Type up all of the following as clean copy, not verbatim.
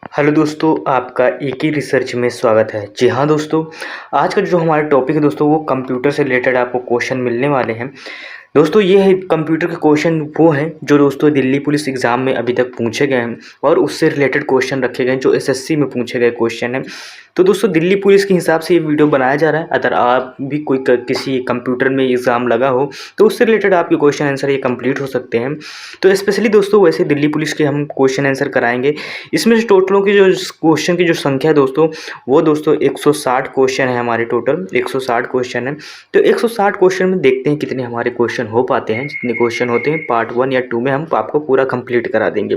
Hello दोस्तों, आपका एक ही रिसर्च में स्वागत है। जी हाँ दोस्तों, आज का जो हमारा टॉपिक है दोस्तों वो कंप्यूटर से रिलेटेड आपको क्वेश्चन मिलने वाले हैं। दोस्तों ये है कंप्यूटर के क्वेश्चन वो हैं जो दोस्तों दिल्ली पुलिस एग्ज़ाम में अभी तक पूछे गए हैं और उससे रिलेटेड क्वेश्चन रखे गए हैं जो एसएससी में पूछे गए क्वेश्चन हैं। तो दोस्तों दिल्ली पुलिस के हिसाब से ये वीडियो बनाया जा रहा है। अगर आप भी कोई किसी कंप्यूटर में एग्ज़ाम लगा हो तो उससे रिलेटेड आपके क्वेश्चन आंसर ये कंप्लीट हो सकते हैं। तो स्पेशली दोस्तों वैसे दिल्ली पुलिस के हम क्वेश्चन आंसर कराएंगे। इसमें से टोटलों की जो क्वेश्चन की जो संख्या है दोस्तों वो दोस्तों 160 क्वेश्चन है। हमारे टोटल 160 क्वेश्चन है। तो 160 क्वेश्चन में देखते हैं कितने हमारे क्वेश्चन हो पाते हैं। जितने क्वेश्चन होते हैं पार्ट 1 या 2 में हम आपको पूरा कंप्लीट करा देंगे।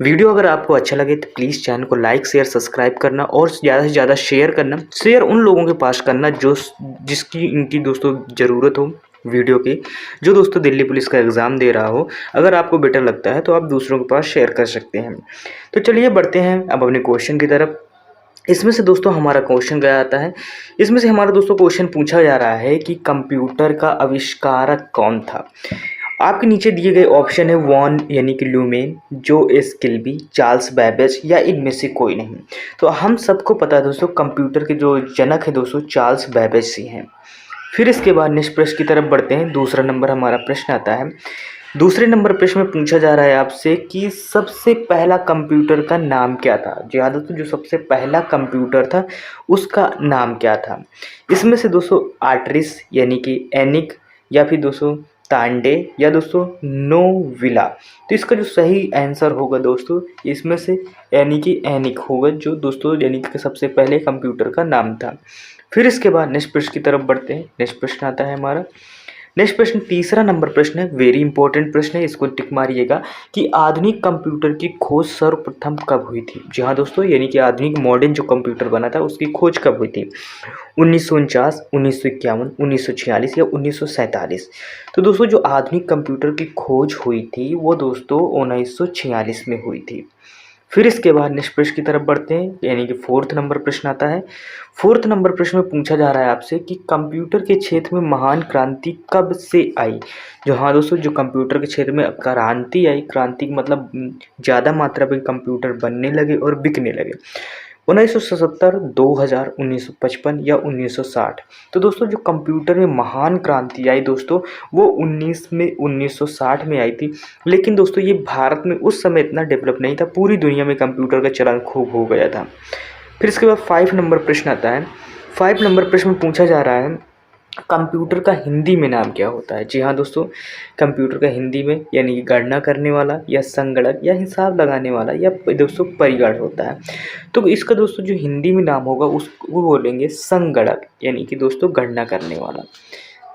वीडियो अगर आपको अच्छा लगे तो प्लीज़ चैनल को लाइक शेयर सब्सक्राइब करना और ज़्यादा से ज़्यादा शेयर करना। शेयर उन लोगों के पास करना जो जिसकी इनकी दोस्तों ज़रूरत हो वीडियो की, जो दोस्तों दिल्ली पुलिस का एग्ज़ाम दे रहा हो। अगर आपको बेटर लगता है तो आप दूसरों के पास शेयर कर सकते हैं। तो चलिए बढ़ते हैं अब अपने क्वेश्चन की तरफ। इसमें से दोस्तों हमारा क्वेश्चन क्या आता है। इसमें से हमारा दोस्तों क्वेश्चन पूछा जा रहा है कि कंप्यूटर का आविष्कारक कौन था। आपके नीचे दिए गए ऑप्शन है वॉन यानी कि ल्यूमेन, जो एस्किल्बी, चार्ल्स बैबेज या इनमें से कोई नहीं। तो हम सबको पता है दोस्तों कंप्यूटर के जो जनक है दोस्तों चार्ल्स बैबेज ही हैं। फिर इसके बाद नेक्स्ट प्रश्न की तरफ बढ़ते हैं। दूसरा नंबर हमारा प्रश्न आता है। दूसरे नंबर प्रश्न में पूछा जा रहा है आपसे कि सबसे पहला कंप्यूटर का नाम क्या था। जी हाँ दोस्तों, जो सबसे पहला कंप्यूटर था उसका नाम क्या था। इसमें से दोस्तों आर्टरिस यानी कि एनिक, या फिर दोस्तों तांडे, या दोस्तों नोविला। तो इसका जो सही आंसर होगा दोस्तों इसमें से यानी कि एनिक होगा, जो दोस्तों यानी कि सबसे पहले कंप्यूटर का नाम था। फिर इसके बाद नेक्स्ट प्रश्न की तरफ बढ़ते हैं। नेक्स्ट प्रश्न आता है हमारा। नेक्स्ट प्रश्न तीसरा नंबर प्रश्न है, वेरी इंपॉर्टेंट प्रश्न है, इसको टिक मारिएगा कि आधुनिक कंप्यूटर की खोज सर्वप्रथम कब हुई थी। जी हाँ दोस्तों, यानी कि आधुनिक मॉडर्न जो कंप्यूटर बना था उसकी खोज कब हुई थी। 1949, 1951, 1946 या 1947। तो दोस्तों जो आधुनिक कंप्यूटर की खोज हुई थी वो दोस्तों 1946 में हुई थी। फिर इसके बाद नेक्स्ट प्रश्न की तरफ बढ़ते हैं, यानी कि फोर्थ नंबर प्रश्न आता है। फोर्थ नंबर प्रश्न में पूछा जा रहा है आपसे कि कंप्यूटर के क्षेत्र में महान क्रांति कब से आई। जो हाँ दोस्तों, जो कंप्यूटर के क्षेत्र में क्रांति आई, क्रांति मतलब ज़्यादा मात्रा में कंप्यूटर बनने लगे और बिकने लगे। 1977, 2000, 1955 या 1960। तो दोस्तों जो कंप्यूटर में महान क्रांति आई दोस्तों वो 1960 में आई थी। लेकिन दोस्तों ये भारत में उस समय इतना डेवलप नहीं था, पूरी दुनिया में कंप्यूटर का चलन खूब हो गया था। फिर इसके बाद 5 नंबर प्रश्न आता है। 5 नंबर प्रश्न में पूछा जा रहा है कंप्यूटर का हिंदी में नाम क्या होता है। जी हाँ दोस्तों, कंप्यूटर का हिंदी में यानी कि गणना करने वाला या संगणक या हिसाब लगाने वाला या दोस्तों परिगण होता है। तो इसका दोस्तों जो हिंदी में नाम होगा उसको बोलेंगे संगणक, यानी कि दोस्तों गणना करने वाला।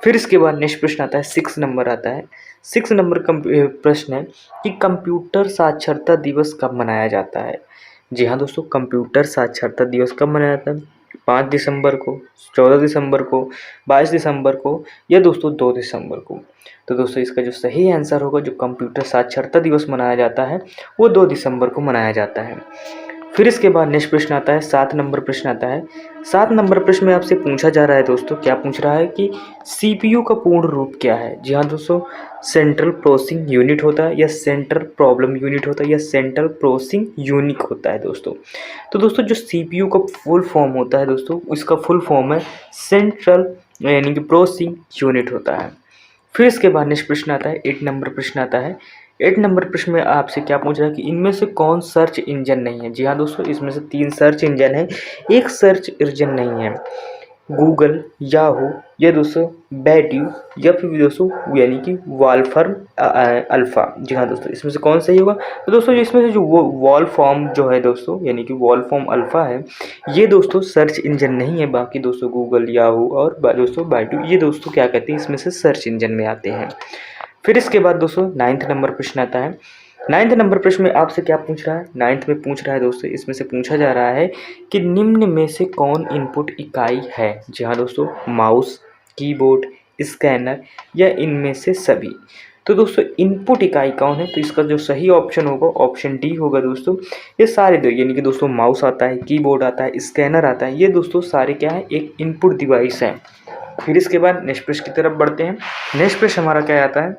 फिर इसके बाद नेक्स्ट प्रश्न आता है, 6 नंबर आता है। 6 नंबर प्रश्न है कि कंप्यूटर साक्षरता दिवस कब मनाया जाता है। जी हाँ दोस्तों, कंप्यूटर साक्षरता दिवस कब मनाया जाता है। 5 दिसंबर को, 14 दिसंबर को, 22 दिसंबर को या दोस्तों 2 दिसंबर को। तो दोस्तों इसका जो सही आंसर होगा, जो कंप्यूटर साक्षरता दिवस मनाया जाता है वो 2 दिसंबर को मनाया जाता है। फिर इसके बाद नेक्स्ट प्रश्न आता है, 7 नंबर प्रश्न आता है। 7 नंबर प्रश्न में आपसे पूछा जा रहा है दोस्तों, क्या पूछ रहा है कि सीपीयू का पूर्ण रूप क्या है। जी हाँ दोस्तों, सेंट्रल प्रोसेसिंग यूनिट होता है या सेंट्रल प्रॉब्लम यूनिट होता है या सेंट्रल प्रोसेसिंग यूनिट होता है दोस्तों। तो दोस्तों जो सीपीयू का फुल फॉर्म होता है दोस्तों, इसका फुल फॉर्म है सेंट्रल यानी कि प्रोसेसिंग यूनिट होता है। फिर इसके बाद नेक्स्ट प्रश्न आता है, 8 नंबर प्रश्न आता है। 8 नंबर प्रश्न में आपसे क्या पूछ रहा है कि इनमें से कौन सर्च इंजन नहीं है। जी हाँ दोस्तों, इसमें से 3 सर्च इंजन है, एक सर्च इंजन नहीं है। गूगल, याहू या दोस्तों बैड्यू या फिर दोस्तों यानी कि वॉल्फर्म अल्फ़ा। जी हाँ दोस्तों, इसमें से कौन सही होगा। तो दोस्तों इसमें से जो वो वॉल्फॉर्म जो है दोस्तों यानी कि वॉल्फॉर्म अल्फ़ा है, ये दोस्तों सर्च इंजन नहीं है। बाकी दोस्तों गूगल, याहू और दोस्तों बैड्यू ये दोस्तों क्या कहते हैं, इसमें से सर्च इंजन में आते हैं। फिर इसके बाद दोस्तों 9th नंबर प्रश्न आता है। 9th नंबर प्रश्न में आपसे क्या पूछ रहा है, 9th में पूछ रहा है दोस्तों, इसमें से पूछा जा रहा है कि निम्न में से कौन इनपुट इकाई है। जी हाँ दोस्तों, माउस, कीबोर्ड, स्कैनर या इनमें से सभी। तो दोस्तों इनपुट इकाई कौन है, तो इसका जो सही ऑप्शन होगा ऑप्शन डी होगा दोस्तों। ये सारे दो यानी कि दोस्तों माउस आता है, कीबोर्ड आता है, स्कैनर आता है, ये दोस्तों सारे क्या है, एक इनपुट डिवाइस है। फिर इसके बाद नेक्स्ट प्रश्न की तरफ बढ़ते हैं। नेक्स्ट प्रश्न हमारा क्या आता है,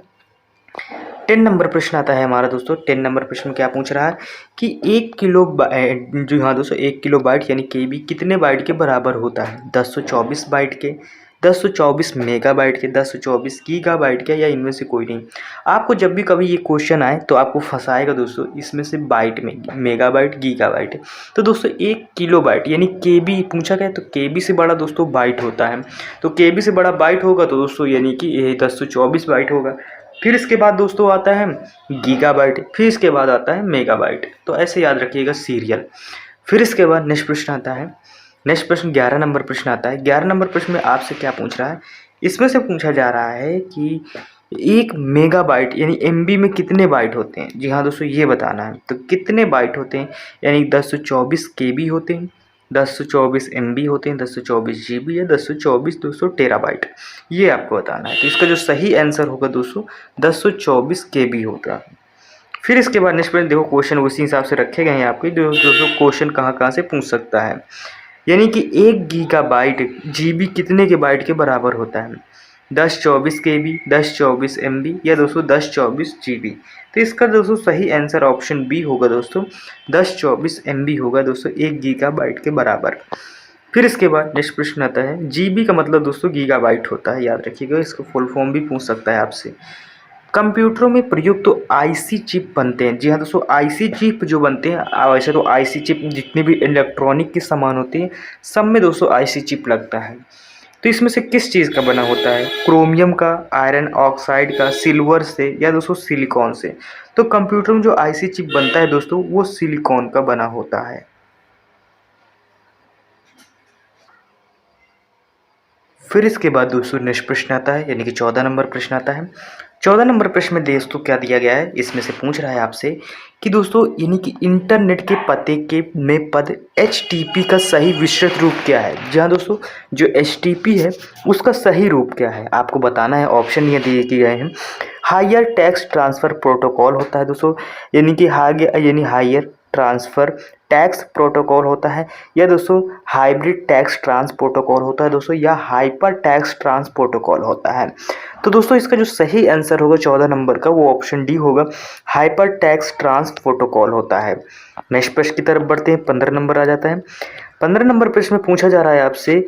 10 नंबर प्रश्न आता है हमारा दोस्तों। 10 नंबर प्रश्न क्या पूछ रहा है कि 1 किलो जी हाँ दोस्तों, 1 किलो बाइट यानी केबी कितने बाइट के बराबर होता है? 1024 बाइट के, 1024 मेगाबाइट के, 1024 गीगाबाइट के, या इनमें से कोई नहीं। आपको जब भी कभी ये क्वेश्चन आए तो आपको फंसाएगा दोस्तों इसमें से बाइट में, मेगाबाइट गीगाबाइट। तो दोस्तों 1 किलो बाइट यानी केबी पूछा गया, तो केबी से बड़ा दोस्तों बाइट होता है। तो केबी से बड़ा बाइट होगा तो दोस्तों यानी कि ये 1024 बाइट होगा। फिर इसके बाद दोस्तों आता है गीगाबाइट, फिर इसके बाद आता है मेगाबाइट। तो ऐसे याद रखिएगा सीरियल। फिर इसके बाद नेक्स्ट प्रश्न आता है, नेक्स्ट प्रश्न 11 नंबर प्रश्न आता है। 11 नंबर प्रश्न में आपसे क्या पूछ रहा है? इसमें से पूछा जा रहा है कि 1 मेगाबाइट यानी एमबी में कितने बाइट होते हैं? जी हाँ दोस्तों, ये बताना है। तो कितने बाइट होते हैं? यानी 1024 केबी होते हैं, 1024 एमबी होते हैं, 1024 जीबी या 1024 200 टेराबाइट, ये आपको बताना है। तो इसका जो सही आंसर होगा दोस्तों 1024 केबी होगा। फिर इसके बाद नेक्स्ट प्रश्न देखो, क्वेश्चन उसी हिसाब से रखे गए हैं आपके। दोस्तों क्वेश्चन कहाँ कहाँ से पूछ सकता है, यानी कि 1 गीगाबाइट जीबी कितने के बाइट के बराबर होता है? 1024 केबी, 1024 एमबी, या दोस्तों 1024 जीबी। तो इसका दोस्तों सही आंसर ऑप्शन बी होगा दोस्तों, 1024 एमबी होगा दोस्तों 1 गीगाबाइट के बराबर। फिर इसके बाद नेक्स्ट प्रश्न आता है, जीबी का मतलब दोस्तों गीगाबाइट होता है, याद रखिएगा। इसका फुल फॉर्म भी पूछ सकता है आपसे। कंप्यूटरों में प्रयुक्त तो आईसी चिप बनते हैं। जी हाँ दोस्तों, आईसी चिप जो बनते हैं, वैसे तो आईसी चिप जितने भी इलेक्ट्रॉनिक के सामान होते हैं सब में दोस्तों आईसी चिप लगता है। तो इसमें से किस चीज़ का बना होता है? क्रोमियम का, आयरन ऑक्साइड का, सिल्वर से, या दोस्तों सिलिकॉन से? तो कंप्यूटर में जो आईसी चिप बनता है दोस्तों वो सिलिकॉन का बना होता है। फिर इसके बाद दोस्तों नेक्स्ट प्रश्न आता है, यानी कि 14 नंबर प्रश्न आता है। 14 नंबर प्रश्न में दोस्तों क्या दिया गया है, इसमें से पूछ रहा है आपसे कि दोस्तों यानी कि इंटरनेट के पते के में पद HTTP का सही विस्तृत रूप क्या है? जी हाँ दोस्तों, जो HTTP है उसका सही रूप क्या है आपको बताना है। ऑप्शन ये दिए गए हैं। हायर टैक्स ट्रांसफ़र प्रोटोकॉल होता है दोस्तों, यानी कि हायर ट्रांसफ़र टैक्स प्रोटोकॉल होता है, या दोस्तों हाइब्रिड टैक्स ट्रांस प्रोटोकॉल होता है दोस्तों, या हाइपर टैक्स ट्रांस प्रोटोकॉल होता है। तो दोस्तों इसका जो सही आंसर होगा 14 नंबर का वो ऑप्शन डी होगा, हाइपर टैक्स ट्रांस प्रोटोकॉल होता है। नेक्स्ट प्रश्न की तरफ बढ़ते हैं, 15 नंबर आ जाता है। 15 नंबर प्रश्न में पूछा जा रहा है आपसे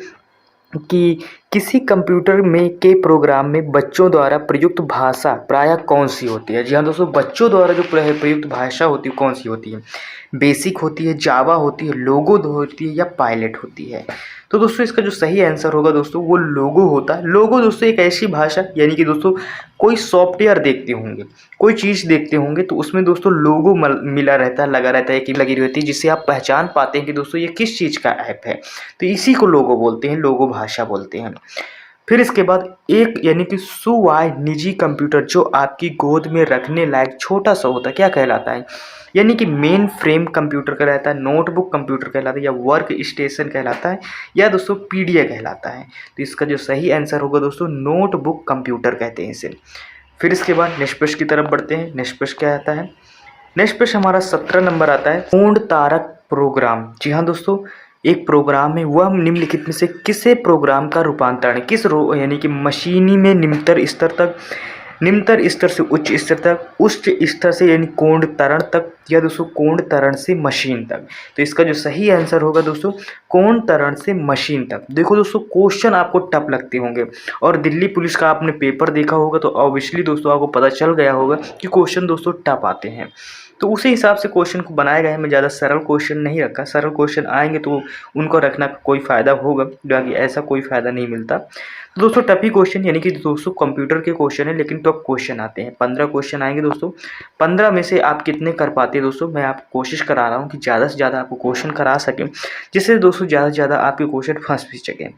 कि किसी कंप्यूटर में के प्रोग्राम में बच्चों द्वारा प्रयुक्त भाषा प्रायः कौन सी होती है? जी हाँ दोस्तों, बच्चों द्वारा जो प्रयुक्त भाषा होती है कौन सी होती है? बेसिक होती है, जावा होती है, लोगो होती है, या पायलट होती है? तो दोस्तों इसका जो सही आंसर होगा दोस्तों वो लोगो होता है। लोगो दोस्तों एक ऐसी भाषा, यानी कि दोस्तों कोई सॉफ्टवेयर देखते होंगे, कोई चीज़ देखते होंगे तो उसमें दोस्तों लोगो मिला रहता है, लगा रहता है कि लगी रहती है, जिससे आप पहचान पाते हैं कि दोस्तों ये किस चीज़ का ऐप है। तो इसी को लोगो बोलते हैं, लोगो भाषा बोलते हैं। फिर इसके बाद एक यानी कि सुवाय निजी कंप्यूटर जो आपकी गोद में रखने लायक छोटा सा होता है क्या कहलाता है? यानी कि मेन फ्रेम कंप्यूटर कहलाता है, नोटबुक कंप्यूटर कहलाता है, या वर्क स्टेशन कहलाता है, या दोस्तों पीडीए कहलाता है? तो इसका जो सही आंसर होगा दोस्तों नोटबुक कंप्यूटर कहते हैं इसे। फिर इसके बाद नेक्स्ट प्रश्न की तरफ बढ़ते हैं। नेक्स्ट प्रश्न क्या आता है? नेक्स्ट प्रश्न हमारा 17 नंबर आता है, पूर्ण तारक प्रोग्राम। जी हाँ दोस्तों, एक प्रोग्राम है वह निम्नलिखित में से किसे प्रोग्राम का रूपांतरण यानी कि मशीनी में निम्नतर स्तर से उच्च स्तर तक, उच्च स्तर से यानी कोण त्वरण तक, या दोस्तों कोण त्वरण से मशीन तक? तो इसका जो सही आंसर होगा दोस्तों कोण त्वरण से मशीन तक। देखो दोस्तों क्वेश्चन आपको टफ लगते होंगे, और दिल्ली पुलिस का आपने पेपर देखा होगा तो ऑब्वियसली दोस्तों आपको पता चल गया होगा कि क्वेश्चन दोस्तों टफ आते हैं। तो उसी हिसाब से क्वेश्चन को बनाया गया है। मैं ज़्यादा सरल क्वेश्चन नहीं रखा, सरल क्वेश्चन आएंगे तो उनको रखना कोई फ़ायदा होगा, बाकी ऐसा कोई फ़ायदा नहीं मिलता। तो दोस्तों टफी क्वेश्चन यानी कि दोस्तों कंप्यूटर के क्वेश्चन है, लेकिन टफ क्वेश्चन आते हैं। 15 क्वेश्चन आएंगे दोस्तों। 15 में से आप कितने कर पाते हैं दोस्तों? मैं आपको कोशिश करा रहा हूँ कि ज़्यादा से ज़्यादा आपको क्वेश्चन करा सकें, जिससे दोस्तों ज़्यादा से ज़्यादा आपके क्वेश्चन फंस भी सकें।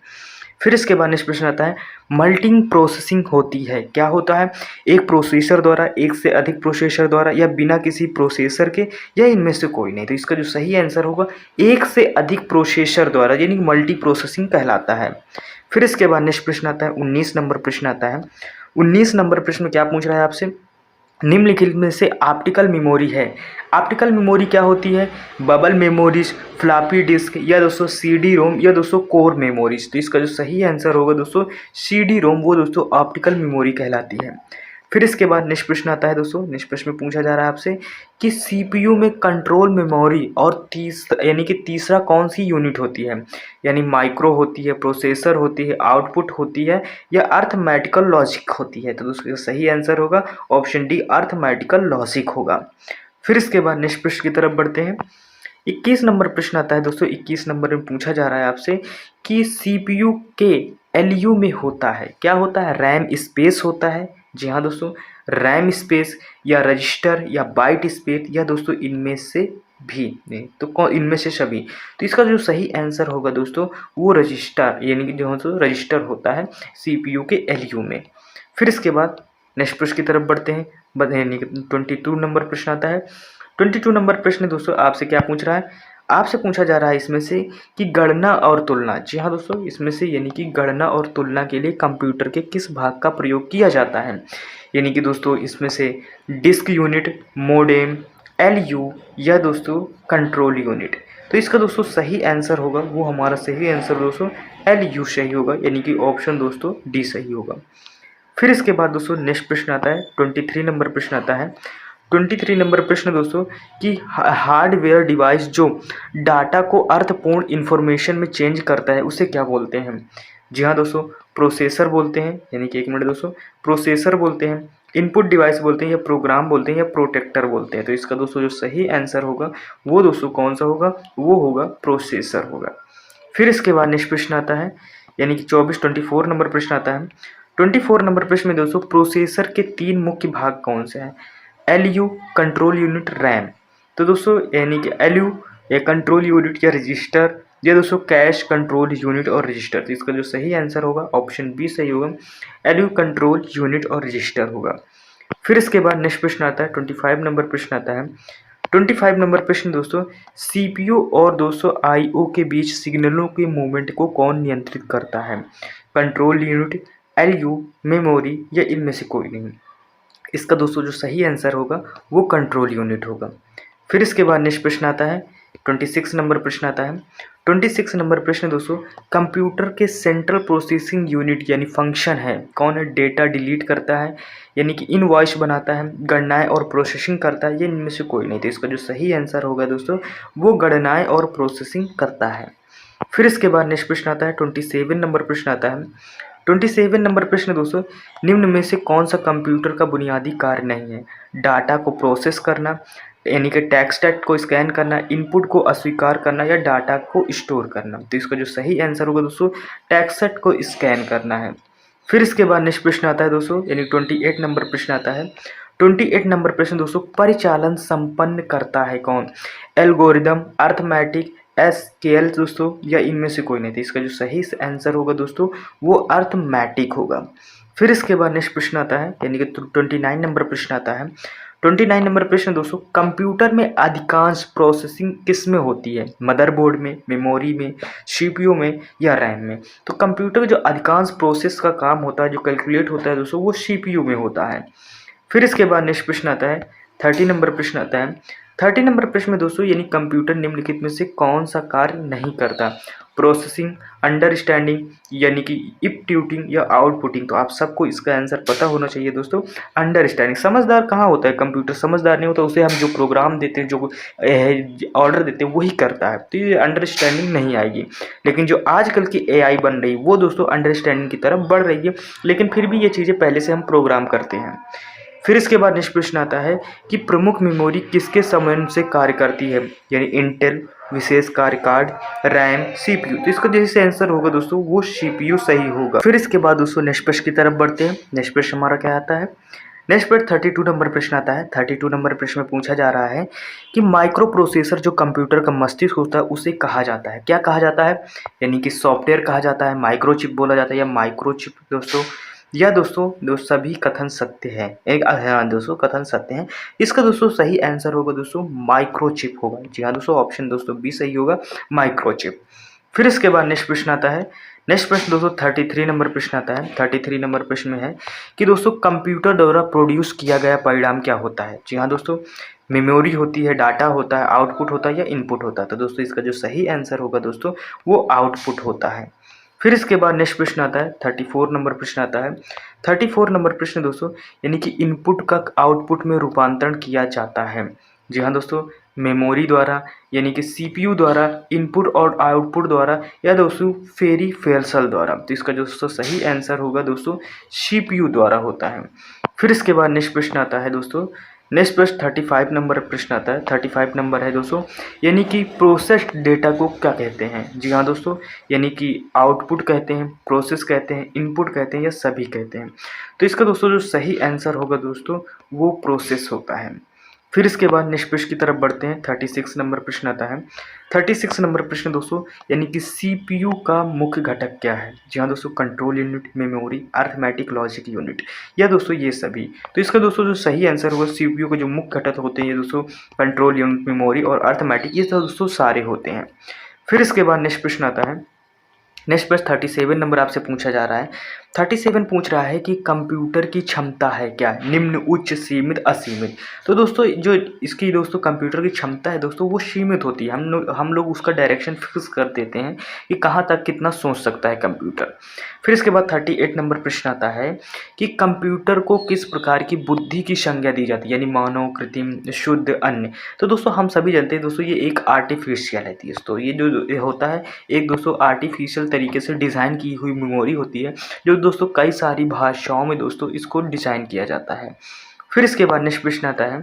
फिर इसके बाद नेक्स्ट प्रश्न आता है, मल्टींग प्रोसेसिंग होती है क्या होता है? एक प्रोसेसर द्वारा, एक से अधिक प्रोसेसर द्वारा, या बिना किसी प्रोसेसर के, या इनमें से कोई नहीं? तो इसका जो सही आंसर होगा एक से अधिक प्रोसेसर द्वारा, यानी मल्टी प्रोसेसिंग कहलाता है। फिर इसके बाद नेक्स्ट प्रश्न आता है, 19 नंबर प्रश्न आता है। 19 नंबर प्रश्न क्या पूछ रहा है आपसे? निम्नलिखित में से ऑप्टिकल मेमोरी है। ऑप्टिकल मेमोरी क्या होती है? बबल मेमोरीज, फ्लॉपी डिस्क, या दोस्तों CD रोम, या दोस्तों कोर मेमोरीज? तो इसका जो सही आंसर होगा दोस्तों CD रोम, वो दोस्तों ऑप्टिकल मेमोरी कहलाती है। फिर इसके बाद नेक्स्ट प्रश्न आता है दोस्तों, नेक्स्ट प्रश्न में पूछा जा रहा है आपसे कि सीपीयू में कंट्रोल मेमोरी और यानी कि तीसरा कौन सी यूनिट होती है, यानी माइक्रो होती है, प्रोसेसर होती है, आउटपुट होती है या अर्थमेटिकल लॉजिक होती है। तो दोस्तों सही आंसर होगा ऑप्शन डी, अर्थमेटिकल लॉजिक होगा। फिर इसके बाद नेक्स्ट प्रश्न की तरफ बढ़ते हैं। 21 नंबर प्रश्न आता है दोस्तों, 21 नंबर में पूछा जा रहा है आपसे कि सीपीयू के एलयू में होता है, क्या होता है, रैम स्पेस होता है। जी हाँ दोस्तों, रैम स्पेस या रजिस्टर या बाइट स्पेस या दोस्तों इनमें से भी नहीं, तो कौन इनमें से सभी। तो इसका जो सही आंसर होगा दोस्तों वो रजिस्टर, यानी कि जो रजिस्टर होता है सीपीयू के एलयू में। फिर इसके बाद नेक्स्ट प्रश्न की तरफ बढ़ते हैं, यानी कि 22 नंबर प्रश्न आता है। 22 नंबर प्रश्न दोस्तों आपसे क्या पूछ रहा है, आपसे पूछा जा रहा है इसमें से कि गणना और तुलना। जी हाँ दोस्तों, इसमें से यानी कि गणना और तुलना के लिए कंप्यूटर के किस भाग का प्रयोग किया जाता है, यानी कि दोस्तों इसमें से डिस्क यूनिट, मोडेम, एलयू या दोस्तों कंट्रोल यूनिट। तो इसका दोस्तों सही आंसर होगा, वो हमारा सही आंसर दोस्तों एलयू सही होगा, यानी कि ऑप्शन दोस्तों डी सही होगा। फिर इसके बाद दोस्तों नेक्स्ट प्रश्न आता है, 23 नंबर प्रश्न आता है। 23 नंबर प्रश्न दोस्तों कि हार्डवेयर डिवाइस जो डाटा को अर्थपूर्ण इंफॉर्मेशन में चेंज करता है उसे क्या बोलते हैं। जी हाँ दोस्तों, प्रोसेसर बोलते हैं, यानी कि 1 मिनट दोस्तों, प्रोसेसर बोलते हैं, इनपुट डिवाइस बोलते हैं या प्रोग्राम बोलते हैं या प्रोटेक्टर बोलते हैं। तो इसका दोस्तों जो सही आंसर होगा वो दोस्तों कौन सा होगा, वो होगा प्रोसेसर होगा। फिर इसके बाद नेक्स्ट प्रश्न आता है, यानी कि 24 नंबर प्रश्न आता है। 24 नंबर प्रश्न में दोस्तों प्रोसेसर के 3 मुख्य भाग कौन से हैं, एलयू, कंट्रोल यूनिट, रैम। तो दोस्तों यानी कि एलयू या कंट्रोल यूनिट या रजिस्टर या दोस्तों कैश कंट्रोल यूनिट और रजिस्टर। तो इसका जो सही आंसर होगा ऑप्शन बी सही होगा, एलयू, कंट्रोल यूनिट और रजिस्टर होगा। फिर इसके बाद नेक्स्ट प्रश्न आता है, 25 नंबर प्रश्न आता है। 25 नंबर प्रश्न दोस्तों, सीपीयू और दोस्तों आईओ के बीच सिग्नलों के मूवमेंट को कौन नियंत्रित करता है, कंट्रोल यूनिट, एलयू, मेमोरी या इनमें से कोई नहीं। इसका दोस्तों जो सही आंसर होगा वो कंट्रोल यूनिट होगा। फिर इसके बाद नेक्स्ट प्रश्न आता है, 26 नंबर प्रश्न आता है। 26 नंबर प्रश्न दोस्तों, कंप्यूटर के सेंट्रल प्रोसेसिंग यूनिट यानी फंक्शन है, कौन है, डेटा डिलीट करता है, यानी कि इनवॉइस बनाता है, गणनाएं और प्रोसेसिंग करता है, ये इनमें से कोई नहीं। तो इसका जो सही आंसर होगा दोस्तों वो गणनाएं और प्रोसेसिंग करता है। फिर इसके बाद नेक्स्ट प्रश्न आता है, 27 नंबर प्रश्न आता है। 27 नंबर प्रश्न दोस्तों, निम्न में से कौन सा कंप्यूटर का बुनियादी कार्य नहीं है, डाटा को प्रोसेस करना, यानी कि टेक्स्ट को स्कैन करना, इनपुट को अस्वीकार करना या डाटा को स्टोर करना। तो इसका जो सही आंसर होगा दोस्तों टेक्स्ट को स्कैन करना है। फिर इसके बाद नेक्स्ट प्रश्न आता है दोस्तों, यानी 28 नंबर प्रश्न आता है। 28 नंबर प्रश्न दोस्तों, परिचालन संपन्न करता है कौन, एल्गोरिदम, अर्थमेटिक, एसक्यूएल दोस्तों या इनमें से कोई नहीं। थी इसका जो सही आंसर होगा दोस्तों वो अर्थमेटिक होगा। फिर इसके बाद नेक्स्ट प्रश्न आता है, यानी कि 29 नंबर प्रश्न आता है। 29 नंबर प्रश्न दोस्तों, कंप्यूटर में अधिकांश प्रोसेसिंग किस में होती है, मदरबोर्ड में, मेमोरी में, सीपीयू में या रैम में। तो कंप्यूटर जो अधिकांश प्रोसेस का काम होता है, जो कैलकुलेट होता है दोस्तों, वो सीपीयू में होता है। फिर इसके बाद नेक्स्ट प्रश्न आता है, 30 नंबर प्रश्न आता है। 30 नंबर प्रश्न में दोस्तों, यानी कंप्यूटर निम्नलिखित में से कौन सा कार्य नहीं करता, प्रोसेसिंग, अंडरस्टैंडिंग, यानी कि इनपुटिंग या आउटपुटिंग। तो आप सबको इसका आंसर पता होना चाहिए दोस्तों, अंडरस्टैंडिंग। समझदार कहाँ होता है कंप्यूटर, समझदार नहीं होता, उसे हम जो प्रोग्राम देते हैं, जो ऑर्डर देते हैं वही करता है, तो ये अंडरस्टैंडिंग नहीं आएगी। लेकिन जो आजकल की एआई बन रही है वो दोस्तों अंडरस्टैंडिंग की तरफ बढ़ रही है, लेकिन फिर भी ये चीज़ें पहले से हम प्रोग्राम करते हैं। फिर इसके बाद नेक्स्ट प्रश्न आता है कि प्रमुख मेमोरी किसके समन्वय से कार्य करती है, यानी इंटेल, विशेष कार्य कार्ड, रैम, सीपीयू। तो इसका जैसे आंसर होगा दोस्तों वो सीपीयू सही होगा। फिर इसके बाद दोस्तों नेक्स्ट प्रश्न की तरफ बढ़ते हैं। नेक्स्ट प्रश्न हमारा क्या आता है, नेक्स्ट पर 32 नंबर प्रश्न आता है। 32 नंबर प्रश्न में पूछा जा रहा है कि माइक्रो प्रोसेसर जो कंप्यूटर का मस्तिष्क होता है उसे कहा जाता है, क्या कहा जाता है, यानी कि सॉफ्टवेयर कहा जाता है, माइक्रोचिप बोला जाता है या माइक्रोचिप दोस्तों, या दोस्तों सभी कथन सत्य है, एक हाँ दोस्तों कथन सत्य है। इसका दोस्तों सही आंसर होगा दोस्तों माइक्रोचिप होगा। जी हाँ दोस्तों, ऑप्शन दोस्तों बी सही होगा, माइक्रोचिप। फिर इसके बाद नेक्स्ट प्रश्न आता है। नेक्स्ट प्रश्न दोस्तों 33 नंबर प्रश्न आता है। 33 नंबर प्रश्न में है कि दोस्तों कंप्यूटर द्वारा प्रोड्यूस किया गया परिणाम क्या होता है। जी हाँ दोस्तों, मेमोरी होती है, डाटा होता है, आउटपुट होता है या इनपुट होता है। तो दोस्तों इसका जो सही आंसर होगा दोस्तों वो आउटपुट होता है। फिर इसके बाद नेक्स्ट प्रश्न आता है 34 नंबर प्रश्न आता है। 34 नंबर प्रश्न दोस्तों, यानी कि इनपुट का आउटपुट में रूपांतरण किया जाता है। जी हाँ दोस्तों, मेमोरी द्वारा यानी कि सीपीयू द्वारा, इनपुट और आउटपुट द्वारा, या दोस्तों पेरिफेरल द्वारा। तो इसका दोस्तों सही आंसर होगा दोस्तों सीपीयू द्वारा होता है। फिर इसके बाद नेक्स्ट प्रश्न आता है दोस्तों, नेक्स्ट प्रश्न 35 नंबर प्रश्न आता है। 35 नंबर है दोस्तों, यानी कि प्रोसेस्ड डेटा को क्या कहते हैं। जी हाँ दोस्तों, यानी कि आउटपुट कहते हैं, प्रोसेस कहते हैं, इनपुट कहते हैं, या सभी कहते हैं। तो इसका दोस्तों जो सही आंसर होगा दोस्तों वो प्रोसेस होता है। फिर इसके बाद नेक्स्ट प्रश्न की तरफ बढ़ते हैं। 36 नंबर प्रश्न आता है। 36 नंबर प्रश्न दोस्तों, यानी कि सीपीयू का मुख्य घटक क्या है। जी हाँ दोस्तों, control unit, memory, arithmetic logic unit, या दोस्तों ये सभी। तो इसका दोस्तों जो सही आंसर होगा, सीपीयू के जो मुख्य घटक होते हैं ये दोस्तों कंट्रोल यूनिट, मेमोरी और अरिथमेटिक, ये सब दोस्तों सारे होते हैं। फिर इसके बाद नेक्स्ट प्रश्न आता है। नेक्स्ट प्रश्न 37 नंबर आपसे पूछा जा रहा है। 37 पूछ रहा है कि कंप्यूटर की क्षमता है क्या, निम्न, उच्च, सीमित, असीमित। तो दोस्तों जो इसकी दोस्तों कंप्यूटर की क्षमता है दोस्तों वो सीमित होती है। हम लोग उसका डायरेक्शन फिक्स कर देते हैं कि कहाँ तक कितना सोच सकता है कंप्यूटर। फिर इसके बाद 38 नंबर प्रश्न आता है कि कंप्यूटर को किस प्रकार की बुद्धि की संज्ञा दी जाती है, यानी मानव, कृत्रिम, शुद्ध, अन्य। तो दोस्तों हम सभी जानते हैं दोस्तों ये एक आर्टिफिशियल है दोस्तों। ये जो होता है एक दोस्तों आर्टिफिशियल तरीके से डिज़ाइन की हुई मेमोरी होती है, जो दोस्तों कई सारी भाषाओं में दोस्तों इसको डिज़ाइन किया जाता है। फिर इसके बाद नेक्स्ट प्रश्न आता है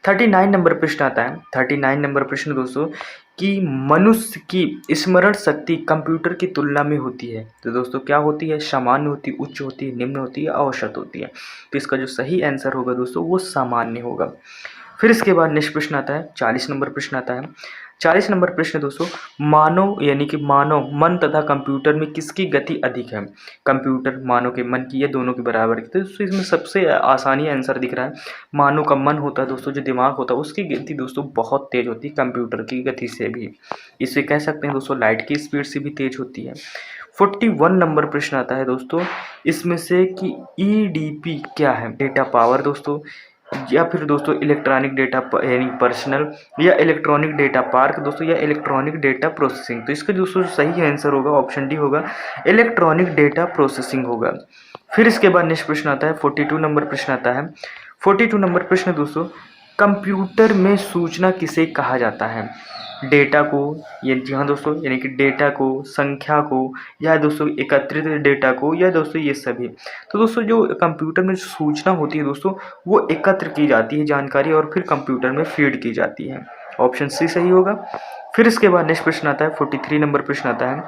39 नंबर प्रश्न आता है। 39 नंबर प्रश्न दोस्तों कि मनुष्य की स्मरण शक्ति कंप्यूटर की तुलना में होती है। तो दोस्तों क्या होती है, सामान्य होती है, उच्च होती है, निम्न होती है, औसत होती है। तो इसका जो सही आंसर होगा दोस्तों वो सामान्य होगा। फिर इसके बाद नेक्स्ट प्रश्न आता है 40 नंबर प्रश्न आता है। 40 नंबर प्रश्न दोस्तों, मानव यानी कि मानव मन तथा कंप्यूटर में किसकी गति अधिक है। कंप्यूटर मानव के मन की या दोनों के बराबर की। तो दोस्तों इसमें सबसे आसानी आंसर दिख रहा है, मानव का मन होता है दोस्तों, जो दिमाग होता है उसकी गति दोस्तों बहुत तेज होती है कंप्यूटर की गति से भी। इसे कह सकते हैं दोस्तों लाइट की स्पीड से भी तेज होती है। 41 नंबर प्रश्न आता है दोस्तों, इसमें से कि ईडीपी क्या है। डेटा पावर दोस्तों, या फिर दोस्तों इलेक्ट्रॉनिक डेटा यानी पर्सनल, या इलेक्ट्रॉनिक डेटा पार्क दोस्तों, या इलेक्ट्रॉनिक डेटा प्रोसेसिंग। तो इसका दोस्तों सही आंसर होगा ऑप्शन डी होगा, इलेक्ट्रॉनिक डेटा प्रोसेसिंग होगा। फिर इसके बाद नेक्स्ट प्रश्न आता है 42 नंबर प्रश्न आता है। 42 नंबर प्रश्न दोस्तों, कंप्यूटर में सूचना किसे कहा जाता है। डेटा को, ये जी हाँ दोस्तों, यानी कि डेटा को, संख्या को, या दोस्तों एकत्रित डेटा को, या दोस्तों ये सभी। तो दोस्तों जो कंप्यूटर में सूचना होती है दोस्तों वो एकत्र की जाती है जानकारी, और फिर कंप्यूटर में फीड की जाती है। ऑप्शन सी सही होगा। फिर इसके बाद नेक्स्ट प्रश्न आता है 43 नंबर प्रश्न आता है।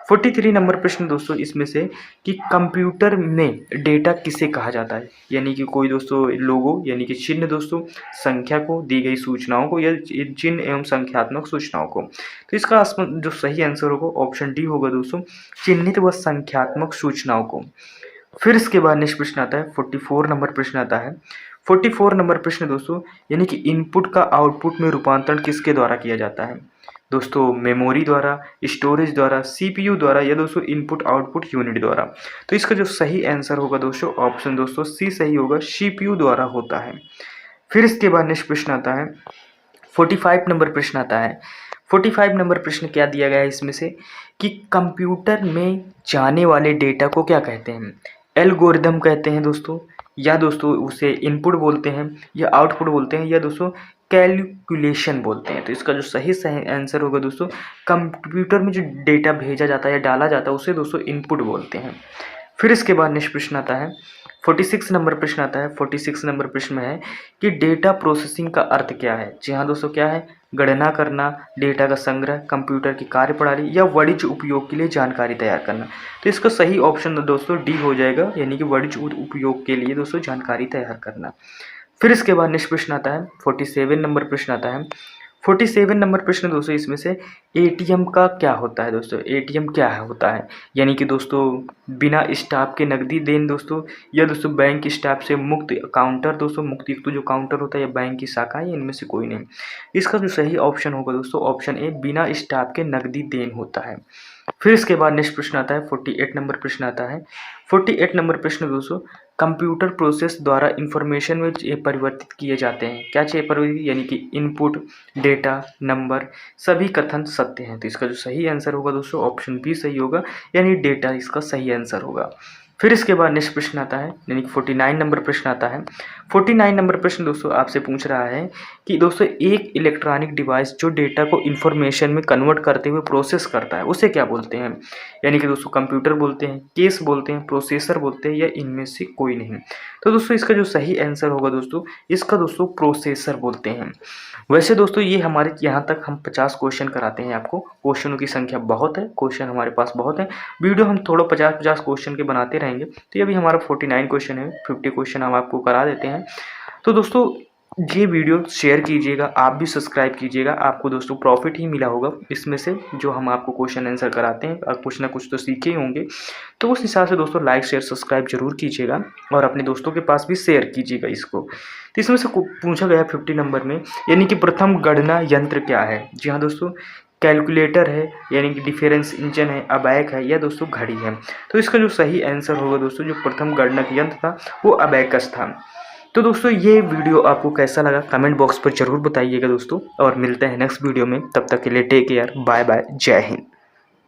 43 नंबर प्रश्न दोस्तों इसमें से कि कंप्यूटर में डेटा किसे कहा जाता है, यानी कि कोई दोस्तों लोगो यानी कि चिन्ह दोस्तों, संख्या को, दी गई सूचनाओं को, या चिन्ह एवं संख्यात्मक सूचनाओं को। तो इसका जो सही आंसर होगा ऑप्शन डी होगा दोस्तों, चिन्हित व संख्यात्मक सूचनाओं को। फिर इसके बाद नेक्स्ट प्रश्न आता है 44 नंबर प्रश्न आता है। 44 नंबर प्रश्न दोस्तों, यानी कि इनपुट का आउटपुट में रूपांतरण किसके द्वारा किया जाता है। दोस्तों मेमोरी द्वारा, स्टोरेज द्वारा, सीपीयू द्वारा, या दोस्तों इनपुट आउटपुट यूनिट द्वारा। तो इसका जो सही आंसर होगा दोस्तों ऑप्शन दोस्तों सी सही होगा, सीपीयू द्वारा होता है। फिर इसके बाद नेक्स्ट प्रश्न आता है 45 नंबर प्रश्न आता है। 45 नंबर प्रश्न क्या दिया गया है इसमें से कि कंप्यूटर में जाने वाले डेटा को क्या कहते हैं। एल्गोरिदम कहते हैं दोस्तों, या दोस्तों उसे इनपुट बोलते हैं, या आउटपुट बोलते हैं, या दोस्तों कैलकुलेशन बोलते हैं। तो इसका जो सही आंसर होगा दोस्तों, कंप्यूटर में जो डेटा भेजा जाता है या डाला जाता है उसे दोस्तों इनपुट बोलते हैं। फिर इसके बाद नेक्स्ट प्रश्न आता है 46 नंबर प्रश्न आता है। 46 नंबर प्रश्न में है कि डेटा प्रोसेसिंग का अर्थ क्या है। जी हाँ दोस्तों, क्या है, गणना करना, डेटा का संग्रह, कंप्यूटर की कार्यप्रणाली, या वाणिज्य उपयोग के लिए जानकारी तैयार करना। तो इसका सही ऑप्शन दोस्तों डी हो जाएगा, यानी कि वाणिज्य उपयोग के लिए दोस्तों जानकारी तैयार करना। फिर इसके बाद नेक्स्ट प्रश्न आता है 47 नंबर प्रश्न आता है। 47 नंबर प्रश्न दोस्तों इसमें से एटीएम का क्या होता है दोस्तों। एटीएम क्या है होता है, यानी कि दोस्तों बिना स्टाफ के नकदी देन दोस्तों, या दोस्तों बैंक स्टाफ से मुक्त काउंटर दोस्तों, मुक्त तो जो काउंटर होता है, या बैंक की शाखा है, इनमें से कोई नहीं। इसका जो सही ऑप्शन होगा दोस्तों ऑप्शन ए, बिना स्टाफ के नकदी देन होता है। फिर इसके बाद नेक्स्ट प्रश्न आता है 48 नंबर प्रश्न आता है। 48 नंबर प्रश्न दोस्तों, कंप्यूटर प्रोसेस द्वारा इंफॉर्मेशन में परिवर्तित किए जाते हैं। क्या चाहिए परिवर्तित, यानी कि इनपुट, डेटा, नंबर, सभी कथन सत्य हैं। तो इसका जो सही आंसर होगा दोस्तों ऑप्शन बी सही होगा, यानी डेटा इसका सही आंसर होगा। फिर इसके बाद नेक्स्ट प्रश्न आता है, यानी कि 49 नंबर प्रश्न आता है। 49 नंबर प्रश्न दोस्तों आपसे पूछ रहा है कि दोस्तों एक इलेक्ट्रॉनिक डिवाइस जो डेटा को इंफॉर्मेशन में कन्वर्ट करते हुए प्रोसेस करता है उसे क्या बोलते हैं? यानी कि दोस्तों कंप्यूटर बोलते हैं, केस बोलते हैं, प्रोसेसर बोलते हैं, या इनमें से कोई नहीं। तो दोस्तों इसका जो सही आंसर होगा दोस्तों, इसका दोस्तों प्रोसेसर बोलते हैं। वैसे दोस्तों ये हमारे यहाँ तक हम 50 क्वेश्चन कराते हैं आपको। क्वेश्चनों की संख्या बहुत है, क्वेश्चन हमारे पास बहुत है, वीडियो हम थोड़ा 50-50 क्वेश्चन के बनाते रहेंगे। तो ये अभी हमारा 49 क्वेश्चन है, 50 क्वेश्चन हम आपको करा देते हैं। तो दोस्तों ये वीडियो शेयर कीजिएगा, आप भी सब्सक्राइब कीजिएगा, आपको दोस्तों प्रॉफिट ही मिला होगा इसमें से, जो हम आपको क्वेश्चन आंसर कराते हैं। और कुछ ना कुछ तो सीखे ही होंगे, तो उस हिसाब से दोस्तों लाइक शेयर सब्सक्राइब जरूर कीजिएगा और अपने दोस्तों के पास भी शेयर कीजिएगा इसको। तो इसमें से पूछा गया 50 नंबर में, यानी कि प्रथम गणना यंत्र क्या है? जी हाँ दोस्तों, कैलकुलेटर है, यानी कि डिफरेंस इंजन है, अबैक है, या दोस्तों घड़ी है। तो इसका जो सही आंसर होगा दोस्तों, जो प्रथम गणना यंत्र था वो अबैकस था। तो दोस्तों ये वीडियो आपको कैसा लगा कमेंट बॉक्स पर जरूर बताइएगा दोस्तों, और मिलते हैं नेक्स्ट वीडियो में। तब तक के लिए टेक केयर, बाय बाय, जय हिंद।